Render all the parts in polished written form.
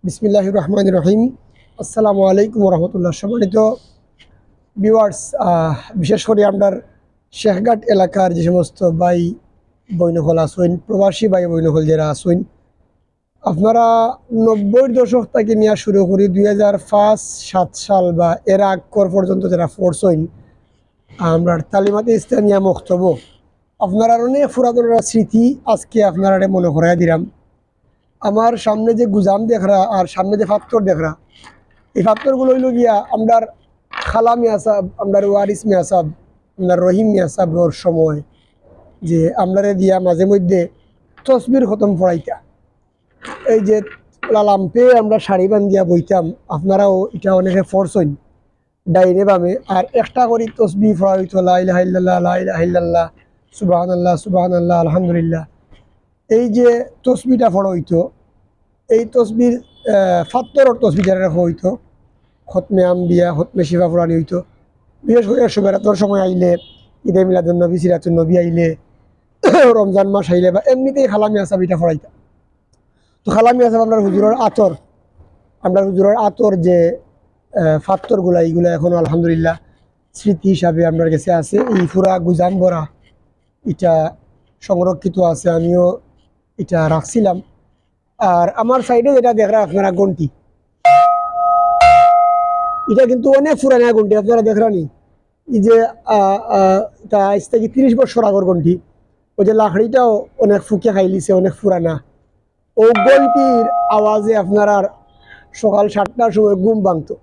বিসমিল্লাহির রহমানির রহিম। আসসালামু আলাইকুম রহমতুল্লাহ। সম্মানিত ভিউয়ার্স, বিশেষ করে আপনার শেখঘাট এলাকার যে সমস্ত ভাই বইনহল আসুন, প্রবাসী ভাই বইনহল যারা আসুন, আপনারা 90-র দশক থেকে নিয়ে শুরু করি 2005-7 সাল বা এর আগ পর্যন্ত যারা ফোর্স হইন আমরা তালিমাতে ইসলামিয়া মক্তব্য আপনারা অনেক পুরাতন স্মৃতি আজকে আপনারা মনে করাই দিলাম। আমার সামনে যে গুজাম দেখরা আর সামনে যে ফাত্তর দেখরা, এই ফাত্তরগুলো হইল গিয়া আমরার খালা মিয়া সাহেব, আমরার ওয়ারিস মিয়া সাহেব, আমরার রহিম মিয়া সাহেবর সময় যে আমরারে দিয়া মাঝে মধ্যে তসবির খতম পড়াইতা। এই যে লালাম্পে আমরা শাড়ি বান্ধিয়া বইতাম, আপনারাও এটা অনেকে ফোর্স হইন ডাইনে বামে, আর একটা করি তসবি পড়া হইতো, লা ইলাহা ইল্লাল্লাহ, লা ইলাহা ইল্লাল্লাহ, সুবহানাল্লাহ, সুবহানাল্লাহ, আলহামদুলিল্লাহ। এই যে তসবিটা পড়া হইতো, এই তসবির ফাত্তরের তসবি যারা রাখা হইতো, খতমে আম্বিয়া, খতমে শিফা ফুরানি হইতো। বিশেষ করে শুভেরাতর সময় আইলে, ঈদে মিলাদুন নবী, সিরাতুন নবী আইলে, রমজান মাস আইলে বা এমনিতেই খালামি আসাব এটা ফরাইতা। তো খালামি আসাব আপনার হুজুরের আতর, আমরা হুজুরের আতর যে ফাত্তরগুলা, এইগুলো এখনো আলহামদুলিল্লাহ স্মৃতি হিসাবে আপনার কাছে আছে। এই ফুরা গুজাম বরা এটা সংরক্ষিত আছে, আমিও এটা রাখছিলাম। আর আমার সাইডে যেটা দেখরা আপনারা গন্টি, এটা কিন্তু অনেক পুরানা গন্টি, আপনারা দেখরানি। এই যে এটা আজ থেকে 30 বছর আগর গন্টি। ওই যে লাকড়িটাও অনেক ফুকে খাইলিছে, অনেক পুরানা। ও গন্টির আওয়াজে আপনারা সকাল 7টার সময় ঘুম ভাঙতো।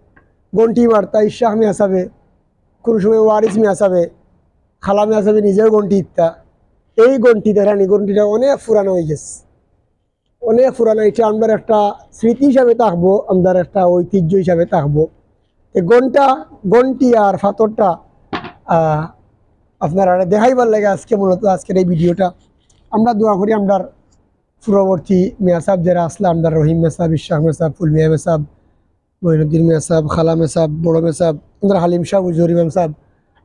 গন্টি মারতা ইশাহ মিয়া সাবে, কোনো সময় ওয়ারিস মিয়া সাবে, খালা মিয়া সাবে নিজেও গন্টি ইত্যা। এই গন্টি দেখরানি, গন্টিটা অনেক পুরানো হয়ে গেছে, অনেক পুরানো। এটা আমরা একটা স্মৃতি হিসাবে থাকবো, আমরা একটা ঐতিহ্য হিসাবে থাকবো। গন্টি আর ফাতরটা আপনারা দেখাইবার লাগে আজকে, মূলত আজকের এই ভিডিওটা। আমরা দোয়া করি আমরার পূর্ববর্তী মিয়া সাহেব যারা আসলে, আমরা রহিম মেসাব, ইশাক মেসাব, ফুল মিয়া মেসাব, মহিনুদ্দিন মিয়া সাহেব, খালা মেসাব, বড় মেসাব, আমরা হালিম সাহেব, উজুর ইমাম সাহেব,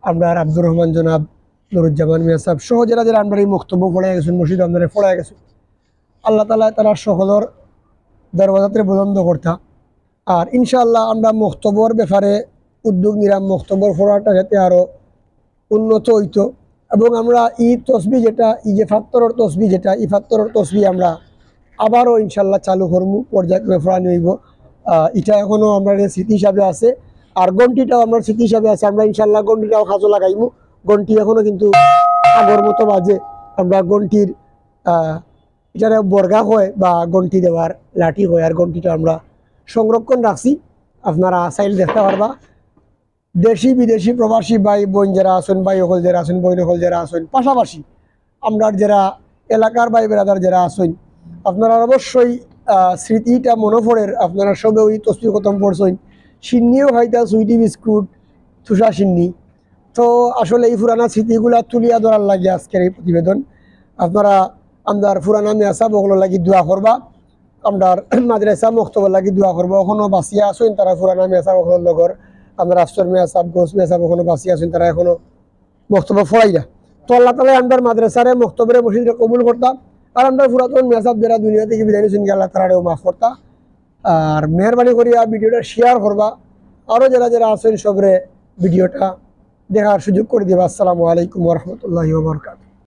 আমরা আব্দুর রহমান জনাব, নুরুজ্জামান মিয়া সাহেব সহ যারা যারা আমরা এই বক্তব্য পড়াই গেছেন, মসজিদ আমরা পড়াই গেছেন, আল্লাহ তালা তারা সকলের দরওয়াজাতে বুলন্দ করতা। আর ইনশাআল্লাহ আমরা মক্তবর ব্যাপারে উদ্যোগ নিলাম, মক্তবর পড়াটা যাতে আরও উন্নত হইতো। এবং আমরা এই তসবি যেটা, এই যে ফাত্তরের তসবি যেটা, এই ফাত্তরের তসবি আমরা আবারও ইনশাল্লাহ চালু করবো, পর্যায়ক্রমে ফোরানি হইব। এটা এখনও আমরা স্মৃতি হিসাবে আছে। আর গন্টিটাও আমরা স্মৃতি হিসাবে আছে, আমরা ইনশাল্লাহ গন্টিটাও কাজও লাগাইমু। গন্টি এখনও কিন্তু আগর মতো বাজে। আমরা গন্টির এটারে বর্গা হয় বা গন্টি দেওয়ার লাঠি হয়, আর গন্টিটা আমরা সংরক্ষণ রাখছি, আপনারা চাইলে দেখতে পারবা। দেশি বিদেশি প্রবাসী ভাই বোন যারা আছেন, ভাই হল যারা আছেন, বইন হল যারা আছেন, পাশাপাশি আমরা যারা এলাকার ভাই বেড়াদার যারা আছেন, আপনারা অবশ্যই স্মৃতিটা মনে পড়ে। আপনারা সবে ওই তসবি খতম পড়ছেন, সিন্নিও খাইতা, সুইটি বিস্কুট, তুষা সিন্নি। তো আসলে এই পুরানা স্মৃতিগুলা তুলিয়া ধরার লাগে আজকের এই প্রতিবেদন। আপনারা আমরার পুরানা মেয়াসা বগল লাগি দোয়া করবা, আমরার মাদ্রাসা মক্তব লাগি দোয়া করবো। এখনো বাঁচিয়া আছেন তারা পুরানা মেয়াসা বগল লগর, আমরা আফসর মেয়া সাহেব, গোস মেয়া সাহেব এখনো বাঁচিয়ে আছেন, তারা এখনো বক্তব্য ফড়াই না। তো আল্লাহ তালা আমরা মাদ্রাসারে মক্তবের মসজিদে কবুল করতাম। আর আমরা পুরাতন মেয়া সাহেব যারা দুনিয়া থেকে বিদায় নিয়েছেন, আল্লাহ তালারেও মাফ করতা। আর মেহরবানি করিয়া ভিডিওটা শেয়ার করবা, আরও যারা যারা আছেন সবরে ভিডিওটা দেখার সুযোগ করে দিবা। আসসালামু আলাইকুম ওয়া রাহমাতুল্লাহি ওয়া বারাকাতুহু।